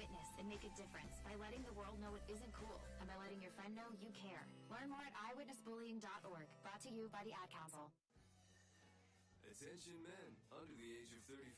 witness and make a difference by letting the world know it isn't cool and by letting your friend know you care. Learn more at eyewitnessbullying.org. Brought to you by the Ad Council. Attention men under the age of 35.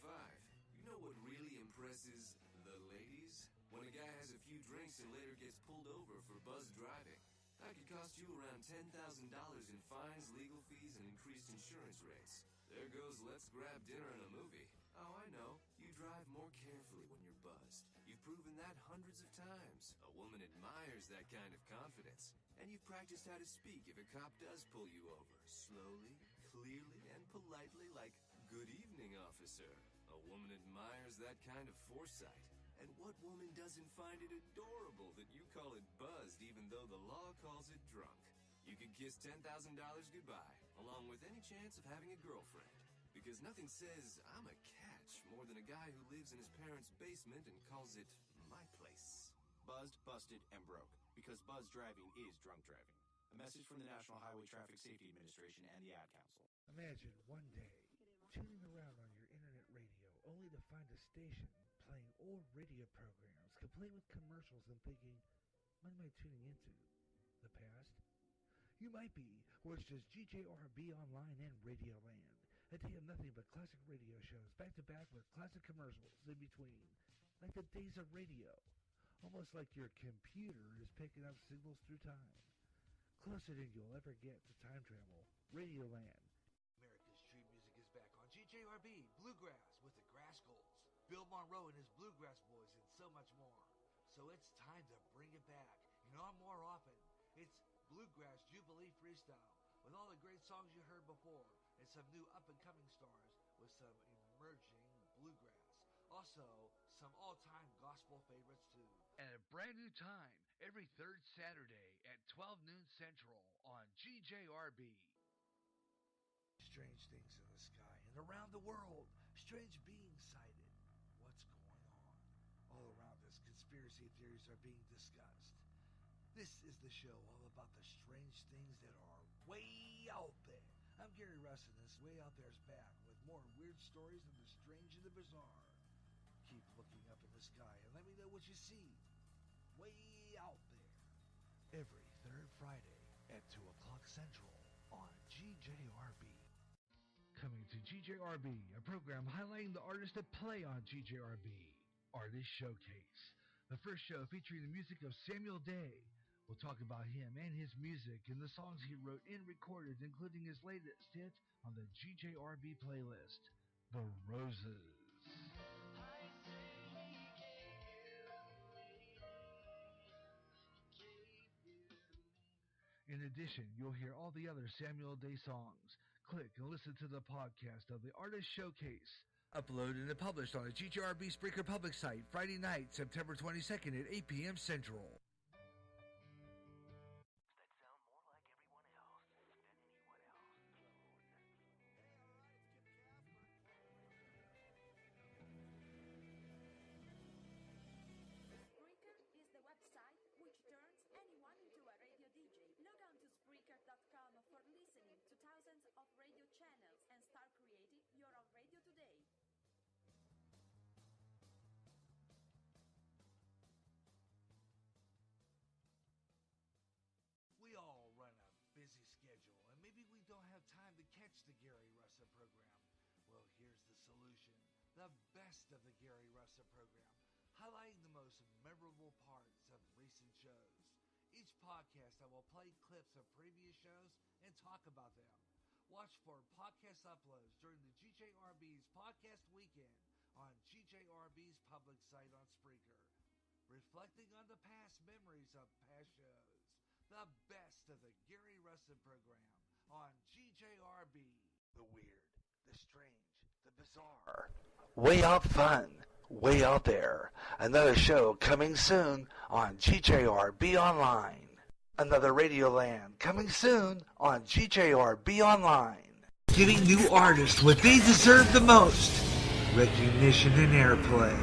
You know what really impresses the ladies? When a guy has a few drinks and later gets pulled over for buzz driving. That could cost you around $10,000 in fines, legal fees, and increased insurance rates. There goes let's grab dinner and a movie. Oh, I know. You drive more carefully when you're buzzed. You've proven that hundreds of times. A woman admires that kind of confidence. And you've practiced how to speak if a cop does pull you over. Slowly, clearly, and politely like, "Good evening, officer." A woman admires that kind of foresight. And what woman doesn't find it adorable that you call it buzzed even though the law calls it drunk? You could kiss $10,000 goodbye, along with any chance of having a girlfriend. Because nothing says I'm a catch more than a guy who lives in his parents' basement and calls it my place. Buzzed, busted, and broke. Because buzz driving is drunk driving. A message from the National Highway Traffic Safety Administration and the Ad Council. Imagine one day tuning around on your internet radio only to find a station playing old radio programs complete with commercials and thinking, what am I tuning into? The past? You might be, or it's just GJRB Online and Radio Land. A day of nothing but classic radio shows back to back with classic commercials in between. Like the days of radio. Almost like your computer is picking up signals through time. Closer than you'll ever get to time travel. Radio Land. America's street music is back on GJRB Bluegrass with the Grass Goals. Bill Monroe and his Bluegrass Boys and so much more. So it's time to bring it back. And on more often. It's Bluegrass Jubilee Freestyle with all the great songs you heard before and some new up-and-coming stars with some emerging bluegrass. Also, some all-time gospel favorites too. At a brand new time, every third Saturday at 12 noon Central on GJRB. Strange things in the sky and around the world. Strange beings sighted. What's going on? All around us, conspiracy theories are being discussed. This is the show all about the strange things that are way out there. I'm Gary Russen, and this Way Out There's back with more weird stories of the strange and the bizarre. Keep looking up in the sky and let me know what you see. Way out there. Every third Friday at 2 o'clock Central on GJRB. Coming to GJRB, a program highlighting the artists that play on GJRB. Artist Showcase. The first show featuring the music of Samuel Day. We'll talk about him and his music and the songs he wrote and recorded, including his latest hit on the GJRB playlist, The Roses. In addition, you'll hear all the other Samuel Day songs. Click and listen to the podcast of the Artist Showcase. Uploaded and published on the GJRB Spreaker public site Friday night, September 22nd at 8 p.m. Central. That sound more like everyone else than anyone else. Spreaker is the website which turns anyone into a radio DJ. Log on to Spreaker.com for listening to thousands of radio channels and start creating your own radio today. We all run a busy schedule, and maybe we don't have time to catch the Gary Russen program. Well, here's the solution. The best of the Gary Russen program, highlighting the most memorable parts of recent shows. Each podcast, I will play clips of previous shows and talk about them. Watch for podcast uploads during the GJRB's podcast weekend on GJRB's public site on Spreaker, reflecting on the past memories of past shows. The best of the Gary Russen program on GJRB. The weird, the strange, the bizarre. Way out fun, way out there. Another show coming soon on GJRB Online. Another Radio Land coming soon on GJRB Online. Giving new artists what they deserve the most. Recognition and airplay.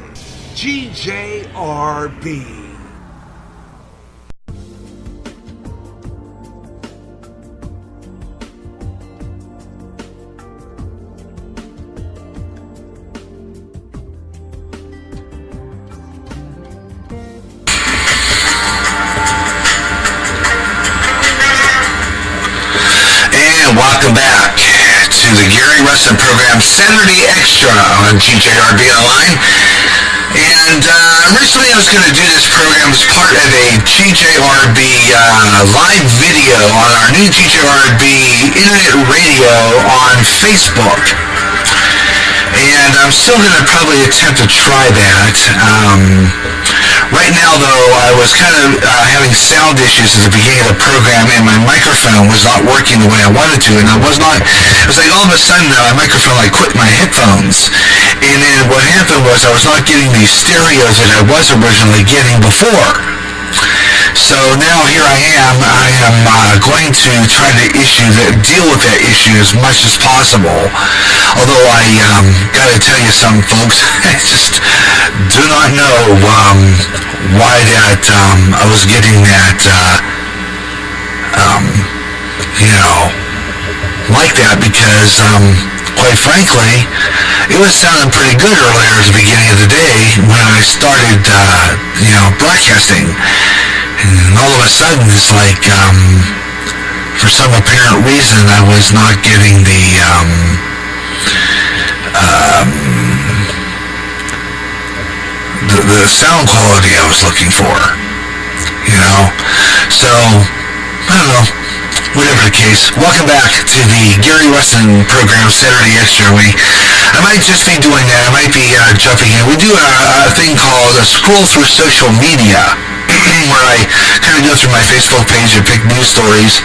GJRB. and welcome back to the Gary Russen program, Saturday Extra on GJRB Online. And originally I was going to do this program as part of a GJRB live video on our new GJRB internet radio on Facebook. And I'm still going to probably attempt to try that. Right now, though, I was kind of having sound issues at the beginning of the program, and my microphone was not working the way I wanted to, and it was like all of a sudden my microphone quit my headphones. And then what happened was I was not getting these stereos that I was originally getting before. So now here I am going to try to deal with that issue as much as possible. Although I gotta tell you something, folks, I just do not know why that I was getting that like that, because quite frankly, it was sounding pretty good earlier at the beginning of the day when I started broadcasting. And all of a sudden, it's like, for some apparent reason, I was not getting the sound quality I was looking for, So, I don't know. Whatever the case, welcome back to the Gary Russen program, Saturday Extra. I might just be doing that. I might be jumping in. We do a thing called a scroll through social media, where I kind of go through my Facebook page and pick news stories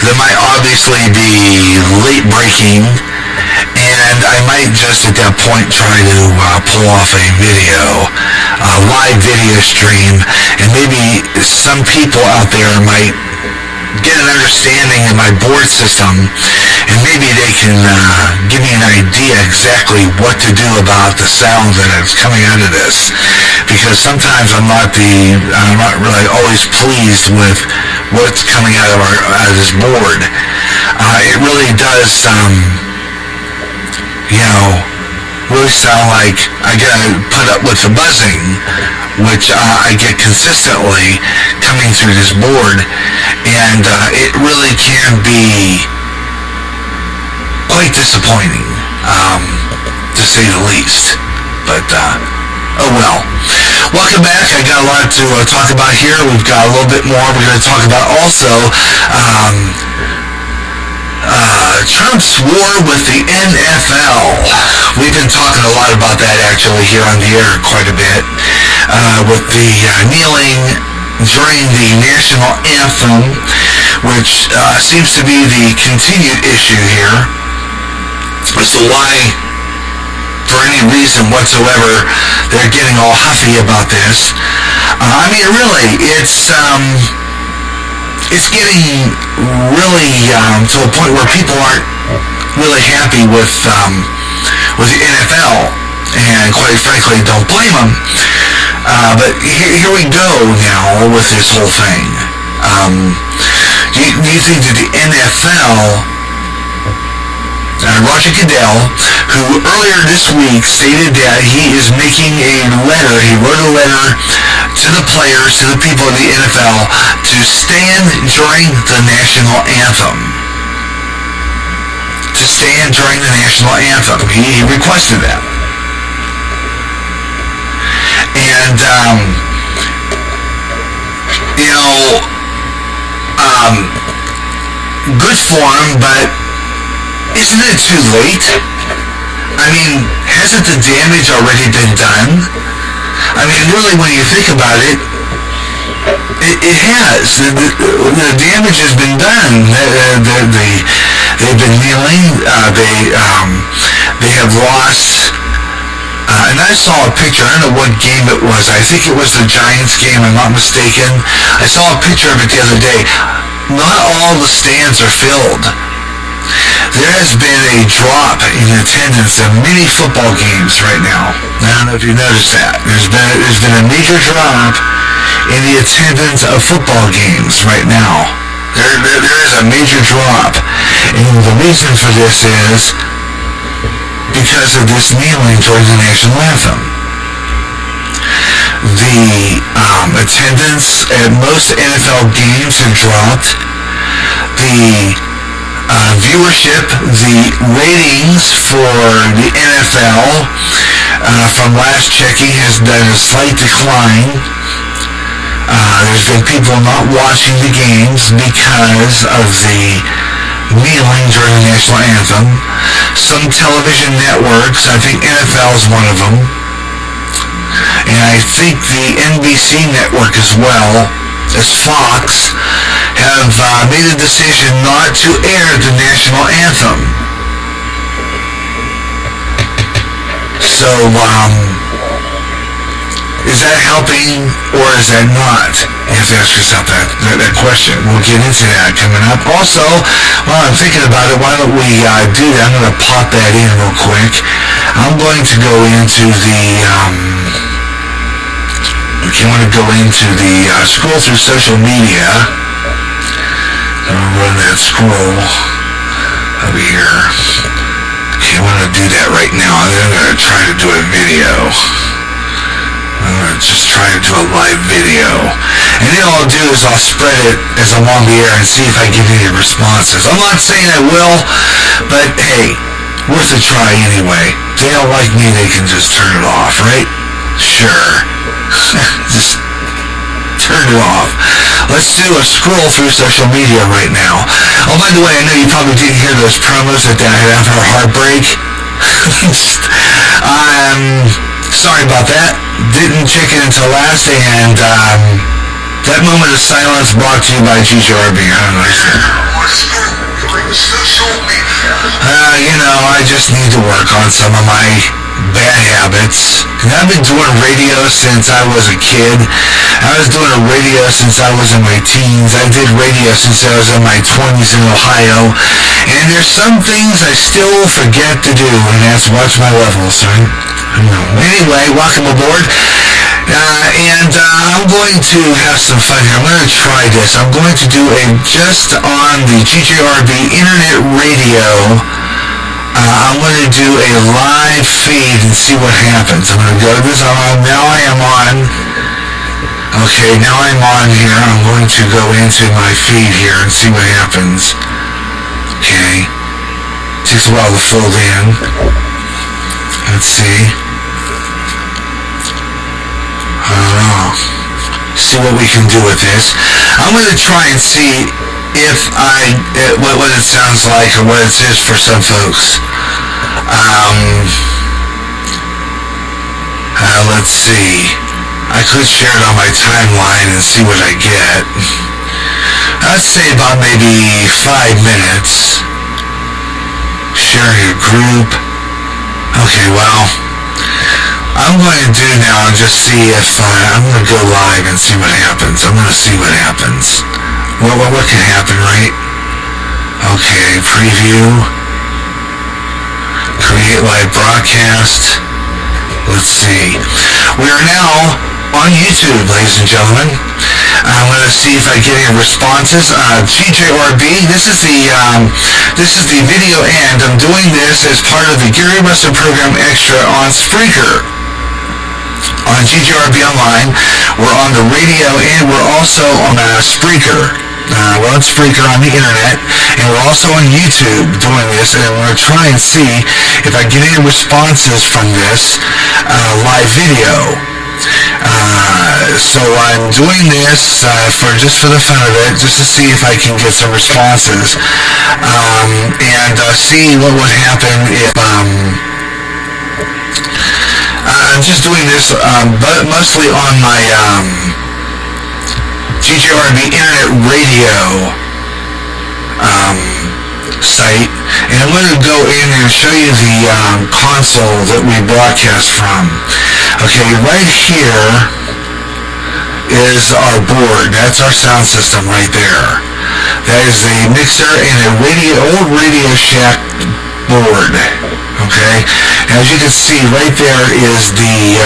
that might obviously be late breaking, and I might just at that point try to pull off a video, a live video stream, and maybe some people out there might get an understanding of my board system, and maybe they can give me an idea exactly what to do about the sound that is coming out of this, because sometimes I'm not really always pleased with what's coming out of this board. It really does really sound like I gotta put up with the buzzing, which I get consistently coming through this board, and it really can be quite disappointing, to say the least. But oh well. Welcome back. I got a lot to talk about here. We've got a little bit more. We're going to talk about also Trump's war with the NFL. We've been talking a lot about that actually here on the air quite a bit, with the kneeling during the national anthem, which seems to be the continued issue here as to why, for any reason whatsoever, they're getting all huffy about this. Really, it's getting really to a point where people aren't really happy with the NFL, and quite frankly, don't blame them. But here we go now with this whole thing. Do you think that the NFL, Roger Goodell, who earlier this week stated that he is making he wrote a letter to the players, to the people of the NFL, to stand during the national anthem. To stand during the national anthem. He requested that. And, good for him, but isn't it too late? Hasn't the damage already been done? Really, when you think about it, it has. The damage has been done. They've been kneeling. They have lost. And I saw a picture. I don't know what game it was. I think it was the Giants game, I'm not mistaken. I saw a picture of it the other day. Not all the stands are filled. There has been a drop in attendance at many football games right now. I don't know if you noticed that. There's been a major drop in the attendance of football games right now. There is a major drop. And the reason for this is because of this kneeling during the national anthem. The attendance at most NFL games have dropped. the viewership, the ratings for the NFL from last checking has done a slight decline. There's been people not watching the games because of the kneeling during the national anthem. Some television networks, I think NFL is one of them, and I think the NBC network as well as Fox, have made a decision not to air the national anthem. So, is that helping or is that not? You have to ask yourself that question. We'll get into that coming up. Also, while I'm thinking about it, why don't we do that? I'm going to pop that in real quick. I'm going to go into the... if you want to go into the scroll through social media, I'm going to run that scroll over here. Okay, I want to do that right now. I'm going to try to do a video. I'm going to just try to do a live video. And then all I'll do is I'll spread it as I'm on the air and see if I get any responses. I'm not saying I will, but hey, worth a try anyway. If they don't like me, they can just turn it off, right? Sure. Just turn it off. Let's do a scroll through social media right now. Oh, by the way, I know you probably didn't hear those promos that I had after Heartbreak. Sorry about that. Didn't check it until last, and that moment of silence brought to you by GJRB. I don't know. I just need to work on some of my bad habits. And I've been doing radio since I was a kid. I was doing radio since I was in my teens. I did radio since I was in my 20s in Ohio. And there's some things I still forget to do, and that's watch my levels, right? Anyway, welcome aboard. I'm going to have some fun here. I'm going to try this. I'm going to do just on the GJRB Internet Radio, I'm going to do a live feed and see what happens. I'm going to go to this. Now I am on. Okay, now I'm on here. I'm going to go into my feed here and see what happens. Okay. Takes a while to fold in. Let's see. I don't know. See what we can do with this. I'm going to try and see if what it sounds like or what it is for some folks. Let's see. I could share it on my timeline and see what I get. I'd say about maybe 5 minutes. Sharing a group. Okay, well, I'm going to do now and just see if I'm going to go live and see what happens. I'm going to see what happens. What can happen, right? Okay, preview. Create live broadcast. Let's see. We are now on YouTube, ladies and gentlemen. I'm going to see if I get any responses. GJRB, this is the video, and I'm doing this as part of the Gary Russen Program Extra on Spreaker. On GJRB Online, we're on the radio, and we're also on Spreaker. We're on Spreaker on the internet, and we're also on YouTube doing this, and we're going to try and see if I get any responses from this live video. So I'm doing this for the fun of it, just to see if I can get some responses, and see what would happen if I'm just doing this, but mostly on my GJRB Internet Radio site, and I'm going to go in and show you the console that we broadcast from. Okay, right here is our board. That's our sound system right there. That is a mixer and a old Radio Shack board. Okay, and as you can see right there is the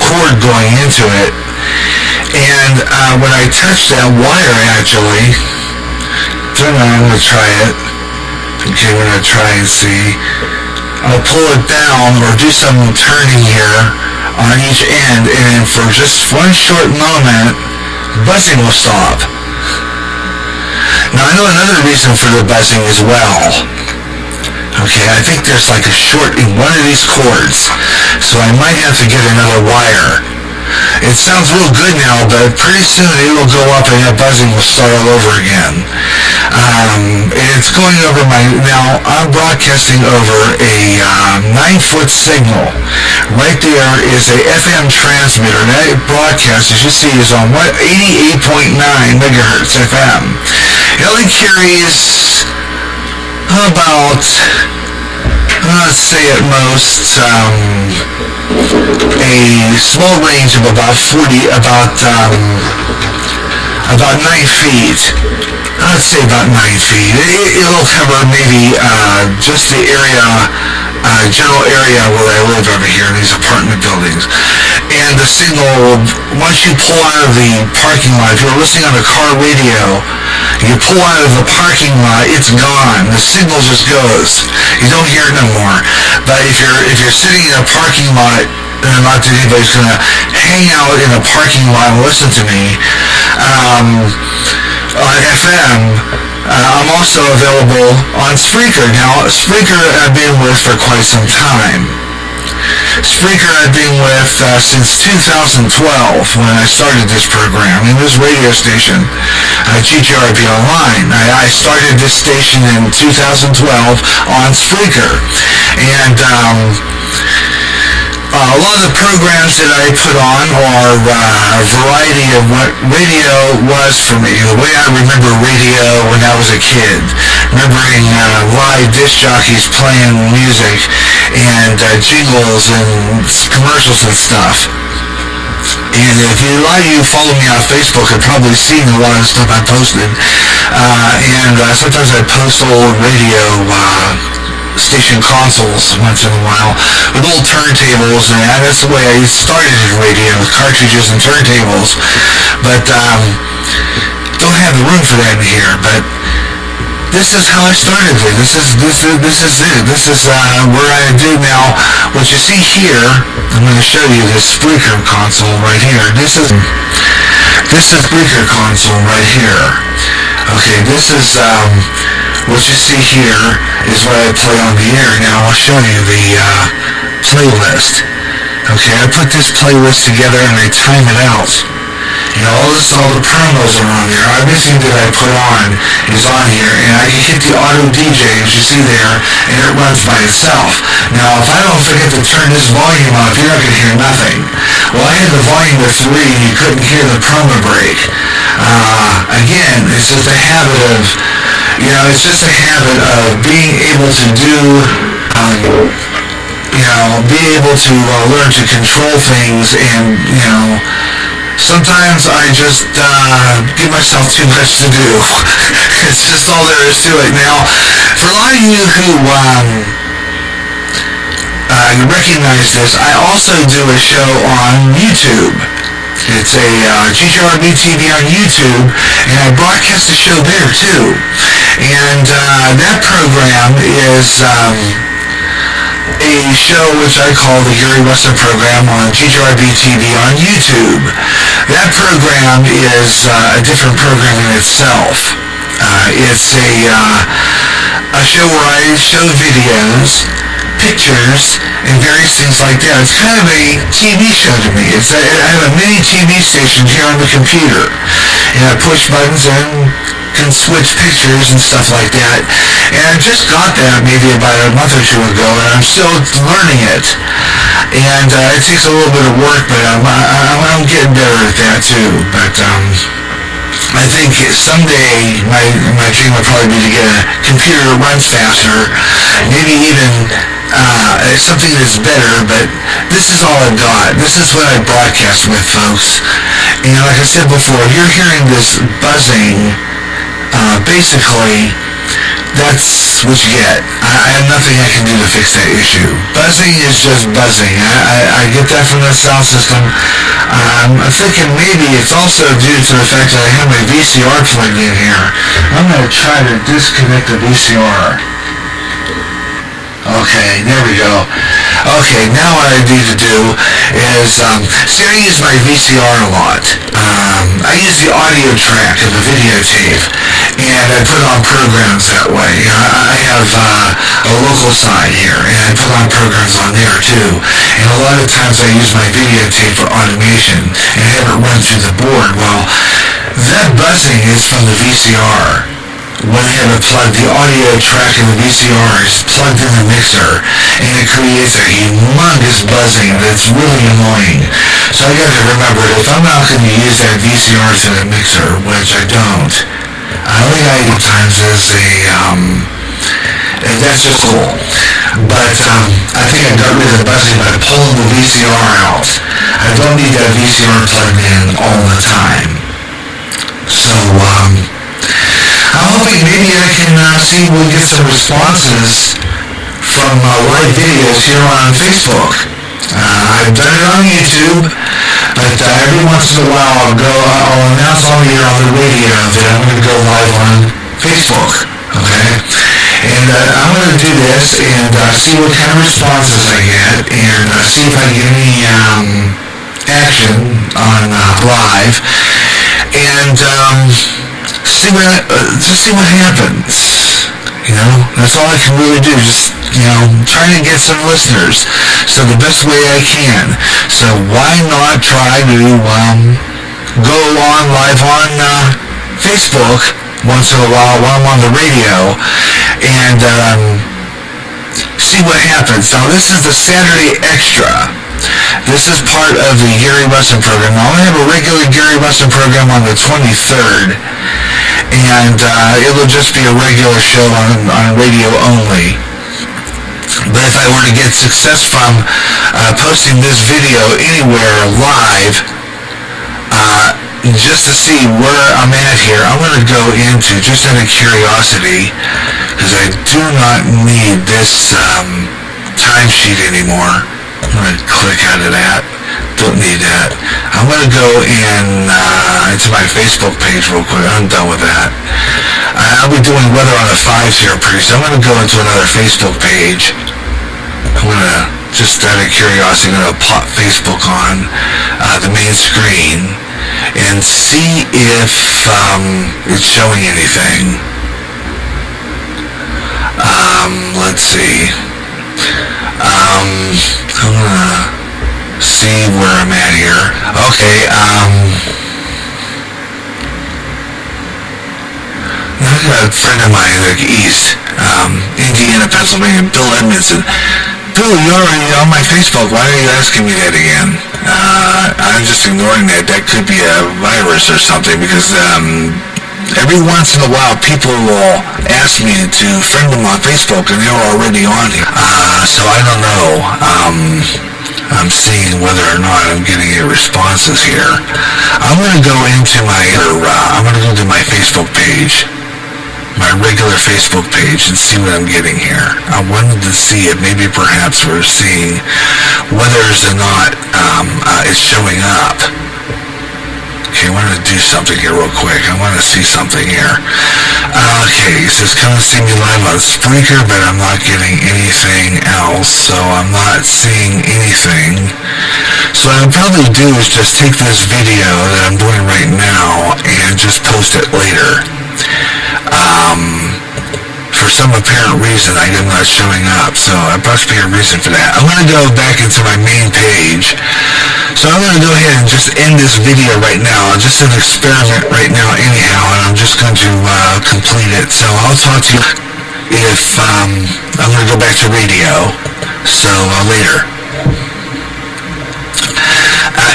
cord going into it. And when I touch that wire, actually, I'm going to try it. Okay, we're going to try and see. I'll pull it down or do some turning here on each end, and then for just one short moment, buzzing will stop. Now I know another reason for the buzzing as well. Okay, I think there's like a short in one of these cords, so I might have to get another wire. It sounds real good now, but pretty soon it will go up and that buzzing will start all over again. It's going over now I'm broadcasting over a 9-foot signal. Right there is a FM transmitter. That broadcast, as you see, is on 88.9 megahertz FM. It only carries about, let's say at most, a small range of about 9 feet. I'd say about 9 feet. It'll cover maybe just the area, general area where I live over here in these apartment buildings. And the signal, once you pull out of the parking lot, if you're listening on a car radio, you pull out of the parking lot, it's gone. The signal just goes. You don't hear it no more. But if you're sitting in a parking lot, and not that anybody's going to hang out in a parking lot and listen to me, on FM, I'm also available on Spreaker. Now, Spreaker I've been with for quite some time. Spreaker I've been with since 2012 when I started this program in this radio station, GJRB Online. I started this station in 2012 on Spreaker. And a lot of the programs that I put on are a variety of what radio was for me. The way I remember radio when I was a kid, remembering live disc jockeys playing music and jingles and commercials and stuff. And if a lot of you follow me on Facebook have probably seen a lot of stuff I posted. And sometimes I post old radio station consoles once in a while with old turntables, and that's the way I started in radio, with cartridges and turntables. But don't have the room for that in here. But this is how I started it. This is it. This is where I do now. What you see here, I'm going to show you this Spreaker console right here. This is Spreaker console right here. Okay, this is what you see here is what I play on the air. Now I'll show you the playlist. Okay, I put this playlist together and I time it out. You know, all the promos are on there. Everything that I put on is on here, and I can hit the auto DJ, as you see there, and it runs by itself. Now, if I don't forget to turn this volume up, you're not going to hear nothing. Well, I had the volume to 3, and you couldn't hear the promo break. Again, it's just a habit of, being able to do, be able to learn to control things, and, sometimes I just give myself too much to do. It's just all there is to it. Now, for a lot of you who recognize this, I also do a show on YouTube. It's a GJRB TV on YouTube, and I broadcast the show there too. And that program is a show which I call the Gary Russen program on GJRB TV on YouTube. That program is a different program in itself. It's a show where I show videos, pictures, and various things like that. It's kind of a TV show to me. I have a mini TV station here on the computer, and I push buttons and can switch pictures and stuff like that. And I just got that maybe about a month or two ago, and I'm still learning it. And it takes a little bit of work, but I'm getting better at that too. But I think someday my dream would probably be to get a computer that runs faster, maybe even something that's better. But this is all I've got. This is what I broadcast with, folks. And like I said before, you're hearing this buzzing. Basically, that's what you get. I have nothing I can do to fix that issue. Buzzing is just buzzing. I get that from the sound system. I'm thinking maybe it's also due to the fact that I have my VCR plugged in here. I'm going to try to disconnect the VCR. Okay, there we go. Okay, now what I need to do is, see, I use my VCR a lot. I use the audio track of the videotape, and and I put on programs that way. I have a local site here, and I put on programs on there too. And a lot of times I use my videotape for automation and have it run through the board. Well, that buzzing is from the VCR. When I have it plugged, the audio track in the VCR is plugged in the mixer, and it creates a humongous buzzing that's really annoying. So I gotta remember, if I'm not going to use that VCR to the mixer, which I don't, all I gotta do times is and that's just cool. But I think I got rid of the buzzing by pulling the VCR out. I don't need that VCR plugged in all the time. So, I'm hoping maybe I can see we'll get some responses from live videos here on Facebook. I've done it on YouTube, but every once in a while I'll announce on here on the radio that I'm going to go live on Facebook. Okay? And I'm going to do this and see what kind of responses I get, and see if I get any action on live, and just see what happens. You know, that's all I can really do. Just, trying to get some listeners. So the best way I can. So why not try to go on live on Facebook once in a while I'm on the radio, and see what happens. Now this is the Saturday Extra. This is part of the Gary Russen program. Now, I have a regular Gary Russen program on the 23rd, and it'll just be a regular show on radio only. But if I were to get success from posting this video anywhere live, just to see where I'm at here, I'm going to go into, just out of curiosity, because I do not need this timesheet anymore. I'm going to click out of that. Don't need that. I'm going to go into my Facebook page real quick. I'm done with that. I'll be doing weather on the 5s here pretty soon. I'm going to go into another Facebook page. I'm going to, just out of curiosity, I'm going to pop Facebook on the main screen and see if it's showing anything. Let's see. I'm gonna see where I'm at here. Okay, I got a friend of mine like east, Indiana, Pennsylvania, Bill Edmondson. Bill, you're already on my Facebook. Why are you asking me that again? I'm just ignoring that. That could be a virus or something, because every once in a while people will ask me to friend them on Facebook, and they're already on here. So I don't know. I'm seeing whether or not I'm getting any responses here. I'm going to go into my Facebook page, my regular Facebook page, and see what I'm getting here. I wanted to see if maybe perhaps we're seeing whether or not it's showing up. Okay, I want to do something here real quick. I want to see something here. Okay, it says come and see me live on Spreaker, but I'm not getting anything else, so I'm not seeing anything. So what I'll probably do is just take this video that I'm doing right now and just post it later. For some apparent reason, I'm not showing up, so there must be a reason for that. I'm going to go back into my main page. So I'm going to go ahead and just end this video right now. Just an experiment right now anyhow, and I'm just going to complete it. So I'll talk to you if I'm going to go back to radio. So later.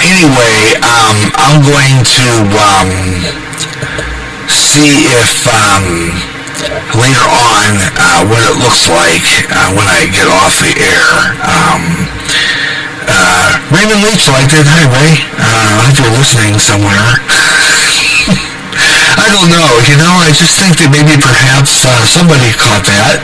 Anyway, I'm going to see if later on what it looks like when I get off the air. Raymond Leach liked it. Hi, Ray. I hope you're listening somewhere. I don't know. I just think that maybe perhaps somebody caught that.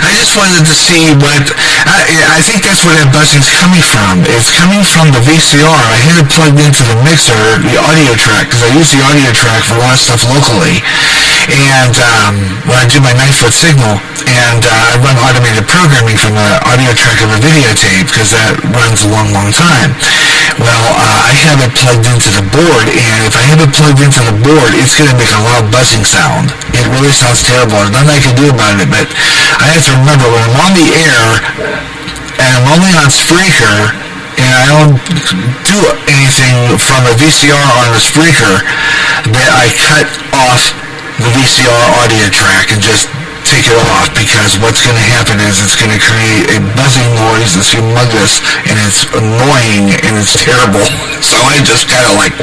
I just wanted to see what... I think that's where that buzzing's coming from. It's coming from the VCR. I had it plugged into the mixer, the audio track, because I use the audio track for a lot of stuff locally. And when I do my 9-foot signal, and I run automated programming from the audio track of a videotape, because that runs a long, long time. Well, I have it plugged into the board, and if I have it plugged into the board, it's going to make a loud buzzing sound. It really sounds terrible. There's nothing I can do about it, but I have to remember when I'm on the air, and I'm only on Spreaker, and I don't do anything from a VCR on a Spreaker, that I cut off the VCR audio track and just take it off, because what's going to happen is it's going to create a buzzing noise that's humongous, and it's annoying, and it's terrible. So I just kind of like,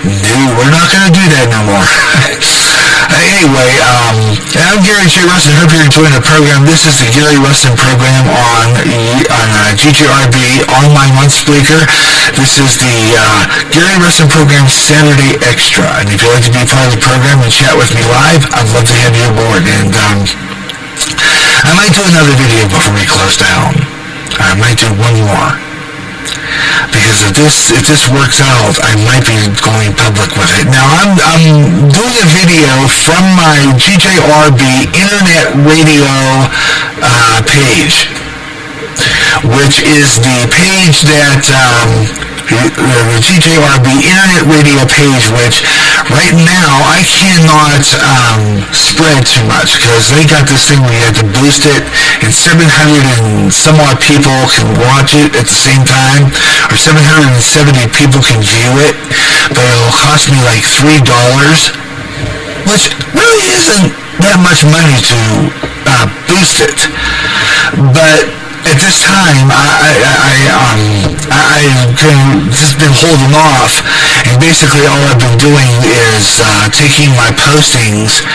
no, we're not going to do that no more. Anyway, I'm Gary J. Russen. Hope you're enjoying the program. This is the Gary Russen program on GJRB online on Spreaker. This is the Gary Russen program Saturday Extra. And if you'd like to be part of the program and chat with me live, I'd love to have you aboard. And I might do another video before we close down. I might do one more. Because if this works out, I might be going public with it. Now, I'm doing a video from my GJRB Internet Radio page, which is the page that the GJRB Internet Radio page, which right now I cannot spread too much, because they got this thing where you have to boost it, and 700 and some odd people can watch it at the same time, or 770 people can view it, but it'll cost me like $3, which really isn't that much money to boost it. But at this time, I've just been holding off, and basically all I've been doing is taking my postings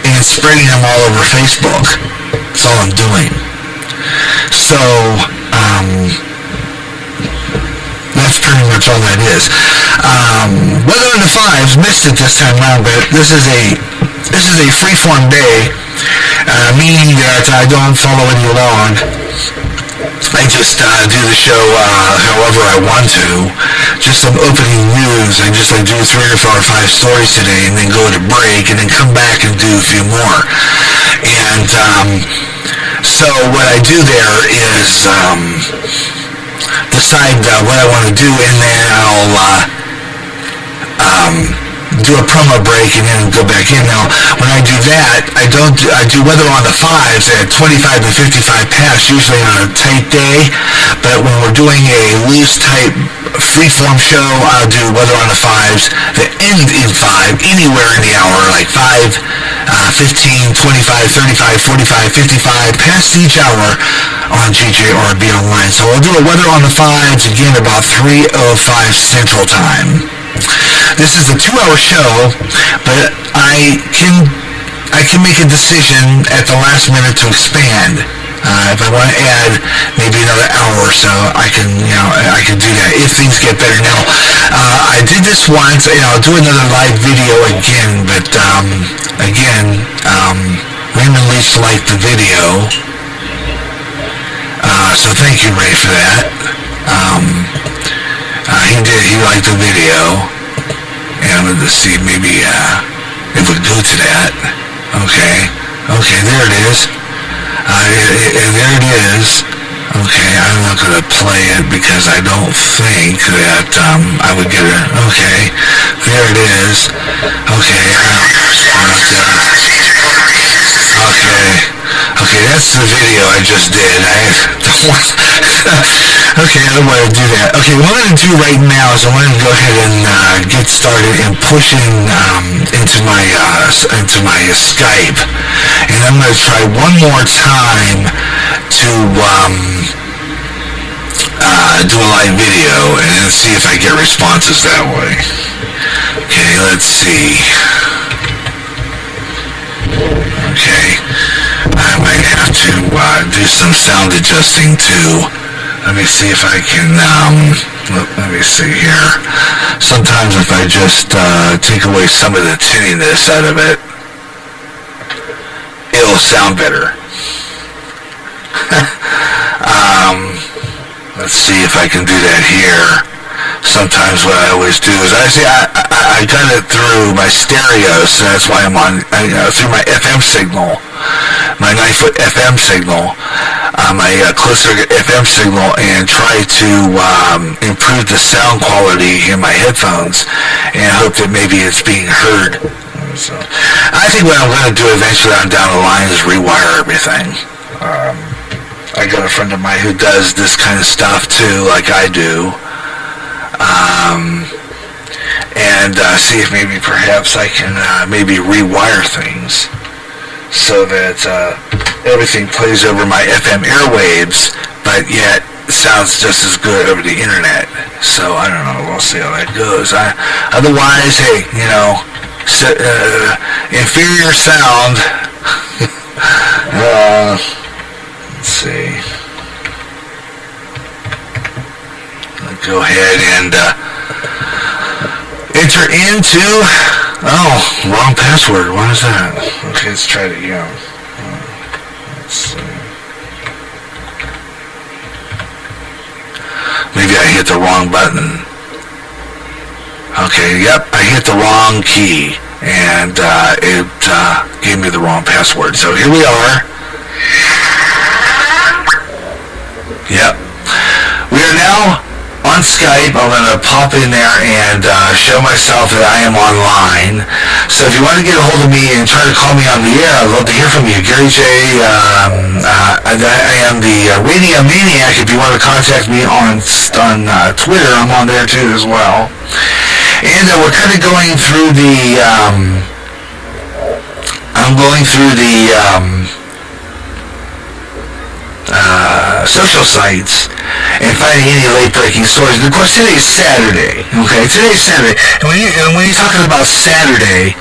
and spreading them all over Facebook. That's all I'm doing. So, that's pretty much all that is. Weather in the Fives, missed it this time around, but this is a free-form day, meaning that I don't follow any log. I just do the show however I want to. Just some opening news. I just do 3 or 4 or 5 stories today, and then go to break, and then come back and do a few more. And so what I do there is decide what I want to do, and then I'll do a promo break and then go back in. Now, when I do that, I do weather on the 5s at 25 to 55 past, usually on a tight day, but when we're doing a loose, tight, free-form show, I'll do weather on the 5s that end in 5, anywhere in the hour, like 5, 15, 25, 35, 45, 55, past each hour on GJRB Online. So I'll do a weather on the 5s, again, about 3:05 Central Time. This is a 2-hour show, but I can make a decision at the last minute to expand. If I want to add maybe another hour or so, I can do that if things get better. Now, I did this once, and I'll do another live video again, but Raymond Leach liked the video, so thank you, Ray, for that. He liked the video, and let's see, maybe it would go to that. Okay, there it is. There it is. Okay, I'm not going to play it because I don't think that I would get it. Okay, there it is. Okay, okay, that's the video I just did. Okay, I don't want to do that. Okay, what I'm going to do right now is I want to go ahead and get started and push into my Skype, and I'm going to try one more time to do a live video and see if I get responses that way. Okay, let's see. Okay, I might have to do some sound adjusting too. Let me see if I can, let me see here. Sometimes if I just take away some of the tinniness out of it, it'll sound better. Let's see if I can do that here. Sometimes what I always do is I got it through my stereo, so that's why I'm on through my FM signal, my 9-foot FM signal. my closer FM signal and try to improve the sound quality in my headphones, and hope that maybe it's being heard. So I think what I'm going to do eventually on down the line is rewire everything. I got a friend of mine who does this kind of stuff too, like I do. And see if maybe perhaps I can maybe rewire things so that everything plays over my FM airwaves, but yet sounds just as good over the internet. So I don't know. We'll see how that goes. Otherwise, hey, inferior sound. Let's see. I'll go ahead and enter into. Oh, wrong password. What is that? Okay, let's try it again. Let's see. Maybe I hit the wrong button. Okay, yep, I hit the wrong key, and it gave me the wrong password. So here we are. Yep. We are now on Skype. I'm going to pop in there and show myself that I am online. So if you want to get a hold of me and try to call me on the air, I'd love to hear from you. Gary J. I am the Radio Maniac. If you want to contact me on Twitter, I'm on there too as well. And we're kind of going through the social sites and finding any late-breaking stories. And of course, today's Saturday. Okay, today's Saturday. And when you're talking about Saturday,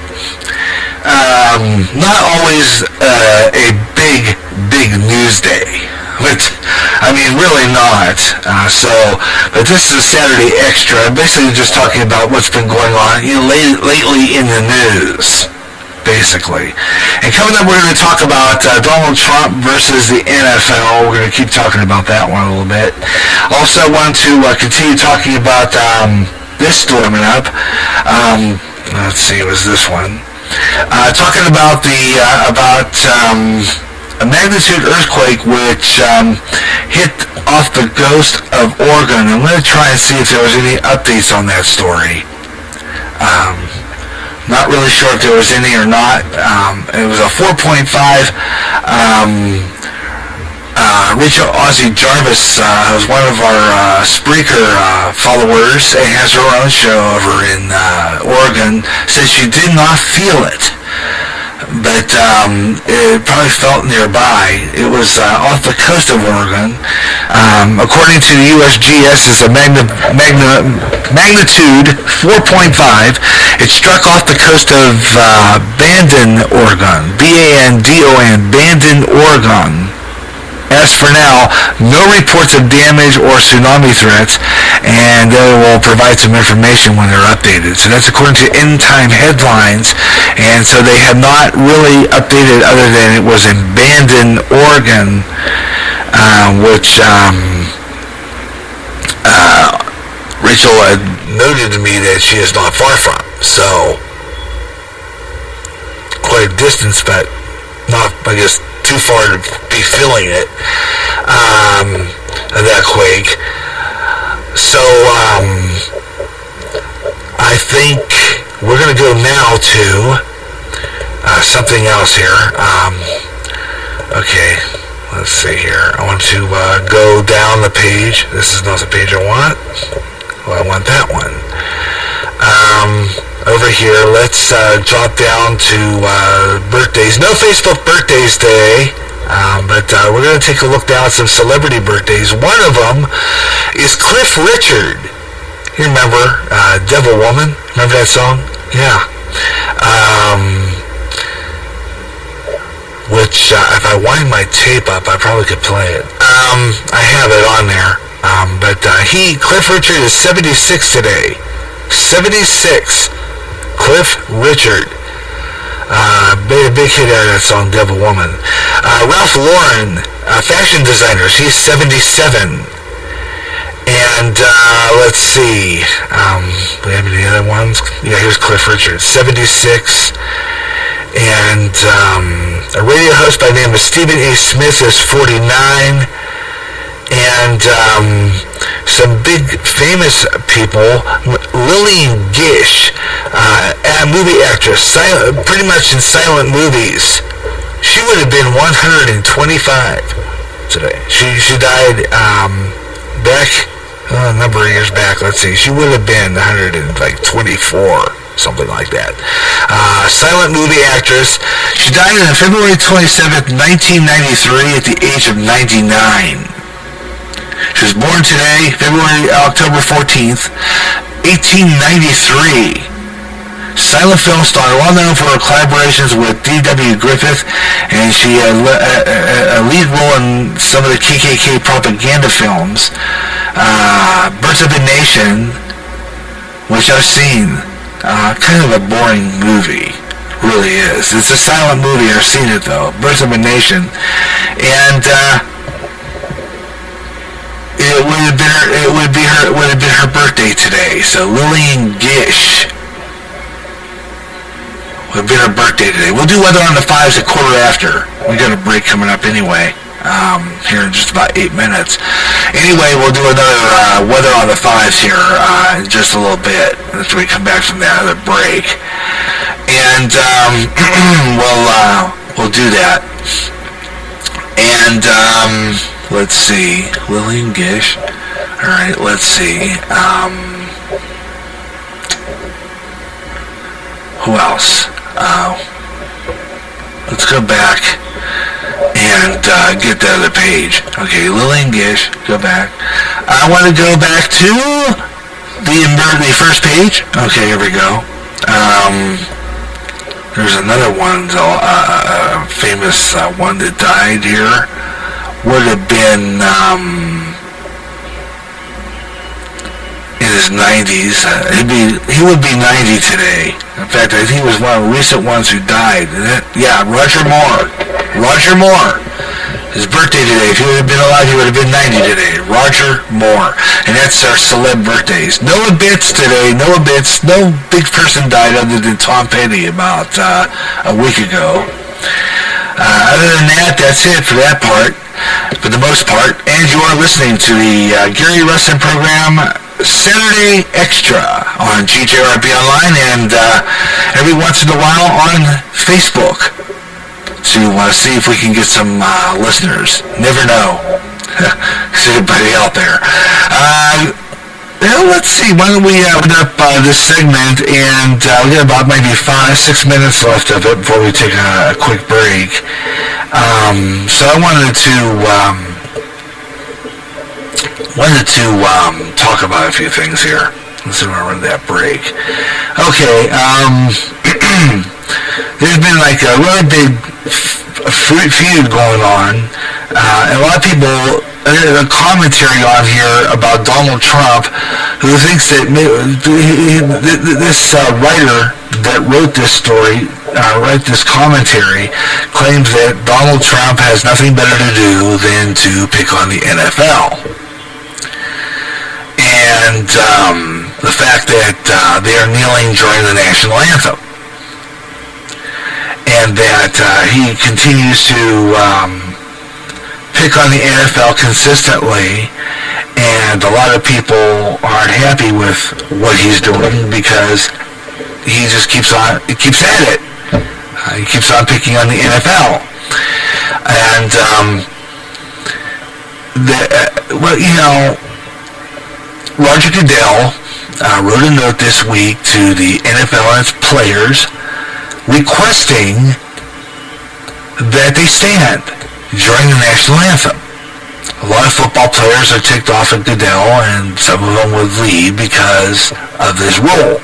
not always a big news day. But I mean, really not. But this is a Saturday extra. I'm basically just talking about what's been going on lately in the news. Basically. And coming up, we're going to talk about Donald Trump versus the NFL. We're going to keep talking about that one a little bit. Also, I want to continue talking about this storming up. Let's see, it was this one. Talking about a magnitude earthquake which hit off the coast of Oregon. I'm going to try and see if there was any updates on that story. Not really sure if there was any or not. It was a 4.5. Rachel Ozzie Jarvis was one of our Spreaker followers and has her own show over in Oregon. Says she did not feel it, but it probably felt nearby. It was off the coast of Oregon. According to the USGS, it's a magnitude 4.5. It struck off the coast of Bandon, Oregon. B-A-N-D-O-N, Bandon, Oregon. As for now, no reports of damage or tsunami threats, and they will provide some information when they're updated. So that's according to End Time Headlines, and so they have not really updated other than it was in Bandon, Oregon, which Rachel had noted to me that she is not far from. So quite a distance, but not, I guess, too far to be feeling it, that quake. So I think we're going to go now to something else here. Okay, let's see here. I want to go down the page. This is not the page I want. Well, I want that one. Over here, let's drop down to birthdays. No Facebook birthdays today, but we're going to take a look down at some celebrity birthdays. One of them is Cliff Richard. You remember Devil Woman? Remember that song? Yeah. Which, if I wind my tape up, I probably could play it. I have it on there. But Cliff Richard is 76 today. 76. Cliff Richard. Made a big hit out of that song, Devil Woman. Ralph Lauren, fashion designer, he's 77. And let's see. Do we have any other ones? Yeah, here's Cliff Richard, 76. And A radio host by the name of Stephen A. Smith is 49. And some big famous people, Lillian Gish, a movie actress, pretty much in silent movies. She would have been 125 today. She died back a number of years back. Let's see, she would have been 124, something like that. Silent movie actress. She died on February 27th, 1993, at the age of 99. She was born today, October 14th, 1893. Silent film star, well known for her collaborations with D.W. Griffith, and she had a lead role in some of the KKK propaganda films. Birth of a Nation, which I've seen, kind of a boring movie, really is. It's a silent movie, I've seen it though. Birth of a Nation, and it would have been her birthday today. So Lillian Gish would have been her birthday today. We'll do weather on the 5s at quarter after. We got a break coming up anyway. Here in just about 8 minutes. Anyway, we'll do another weather on the 5s here in just a little bit after we come back from that other break, and we'll do that. And let's see, Lillian Gish. All right, let's see. Who else? Let's go back and get the other page. Okay, Lillian Gish, go back. I want to go back to the first page. Okay, here we go. There's another one, a famous one that died here. Would have been in his 90s. He would be 90 today. In fact, I think he was one of the recent ones who died. Roger Moore. Roger Moore. His birthday today. If he would have been alive, he would have been 90 today. Roger Moore. And that's our celeb birthdays. No bits today. No bits. No big person died other than Tom Petty about a week ago. Other than that, that's it for that part, for the most part. And you are listening to the Gary Russen program, Saturday Extra, on GJRB Online, and every once in a while on Facebook to see if we can get some listeners. Never know. There's everybody out there. Let's see, why don't we open up this segment, and we got about maybe 5-6 minutes left of it before we take a quick break. So I wanted to talk about a few things here. Let's see when I run that break. Okay, there's been like a really big feud going on, and a lot of people, a commentary on here about Donald Trump, who thinks that this writer that wrote this story, wrote this commentary, claims that Donald Trump has nothing better to do than to pick on the NFL. And the fact that they are kneeling during the national anthem. And that he continues to pick on the NFL consistently, and a lot of people aren't happy with what he's doing because he just keeps at it. He keeps on picking on the NFL. And Roger Goodell wrote a note this week to the NFL and its players requesting that they stand during the national anthem. A lot of football players are ticked off at Goodell, and some of them would leave because of this rule.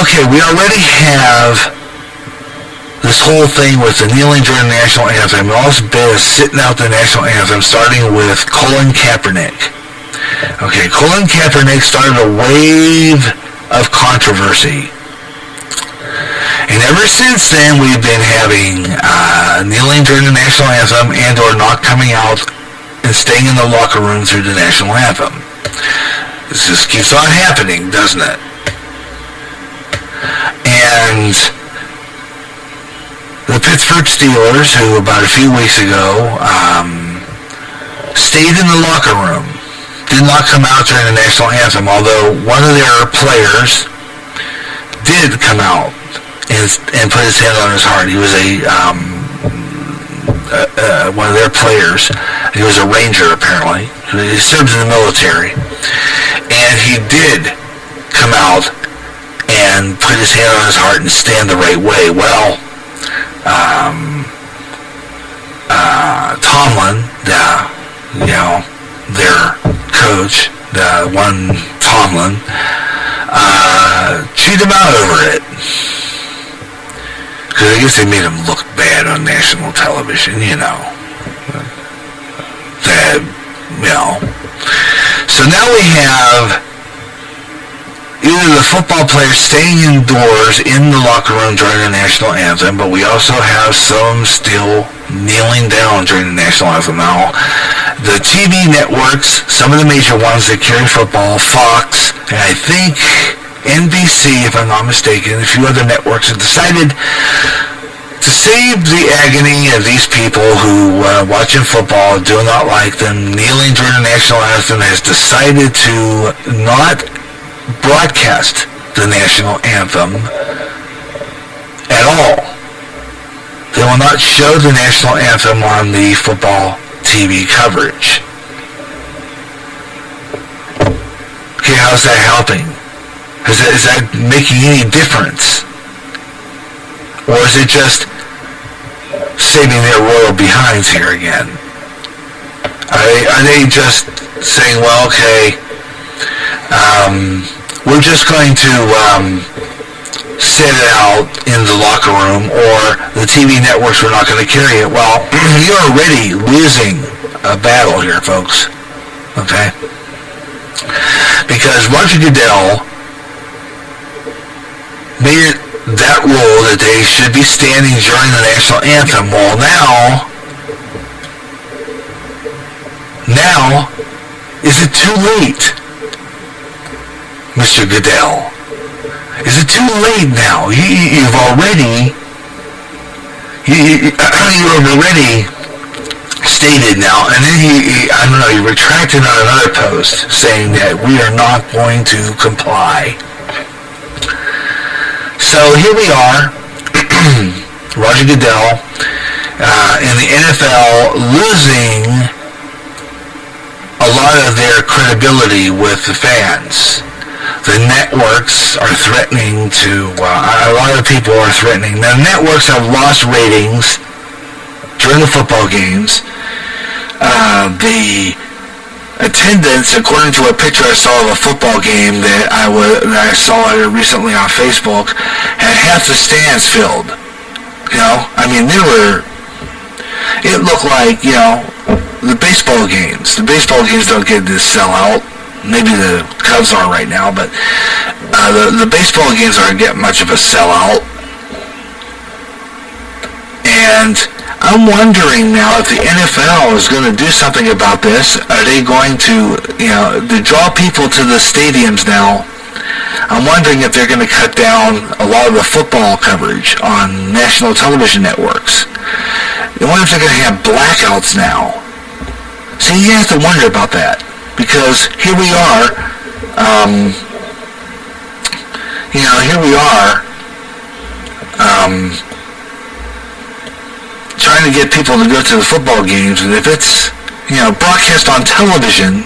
Okay, we already have this whole thing with the kneeling during the national anthem. All this bit is sitting out the national anthem, starting with Colin Kaepernick. Okay, Colin Kaepernick started a wave of controversy. And ever since then, we've been having kneeling during the national anthem and or not coming out and staying in the locker room through the national anthem. This just keeps on happening, doesn't it? And Pittsburgh Steelers, who about a few weeks ago stayed in the locker room, did not come out during the national anthem, although one of their players did come out and put his hand on his heart. He was one of their players. He was a Ranger, apparently. He served in the military. And he did come out and put his hand on his heart and stand the right way. Well, Tomlin, their coach, Tomlin, chewed him out over it. Because I guess they made him look bad on national television, So now we have either the football players staying indoors in the locker room during the national anthem, but we also have some still kneeling down during the national anthem. Now, the TV networks, some of the major ones that carry football, Fox, and I think NBC, if I'm not mistaken, a few other networks have decided to save the agony of these people who watching football do not like them kneeling during the national anthem, has decided to not broadcast the national anthem at all. They will not show the national anthem on the football TV coverage. Okay, how's that helping? Is that making any difference? Or is it just saving their royal behinds here again? Are they just saying, well, okay, we're just going to sit it out in the locker room, or the TV networks are not going to carry it? Well, you're already losing a battle here, folks. Okay? Because Roger Goodell made it that rule that they should be standing during the national anthem. Well, now, is it too late, Mr. Goodell? Is it too late now? You've already stated now, and then he retracted on another post saying that we are not going to comply. So here we are, Roger Goodell, and the NFL losing a lot of their credibility with the fans. The networks are threatening to, a lot of people are threatening. The networks have lost ratings during the football games. The attendance, according to a picture I saw of a football game that I saw recently on Facebook, had half the stands filled. It looked like, the baseball games. The baseball games don't get this sellout. Maybe the Cubs are right now, but the baseball games aren't getting much of a sellout. And I'm wondering now if the NFL is going to do something about this. Are they going to draw people to the stadiums now? I'm wondering if they're going to cut down a lot of the football coverage on national television networks. I wonder if they're going to have blackouts now. See, you have to wonder about that, because here we are, trying to get people to go to the football games, and if it's, broadcast on television,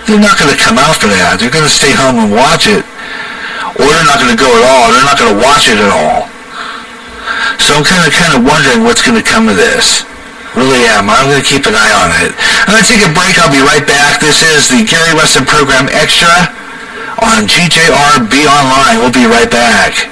they're not going to come out for that. They're going to stay home and watch it, or they're not going to go at all. They're not going to watch it at all. So I'm kind of wondering what's going to come of this. Really am. I'm going to keep an eye on it. I'm going to take a break. I'll be right back. This is the Gary Russen Program Extra on GJRB Online. We'll be right back.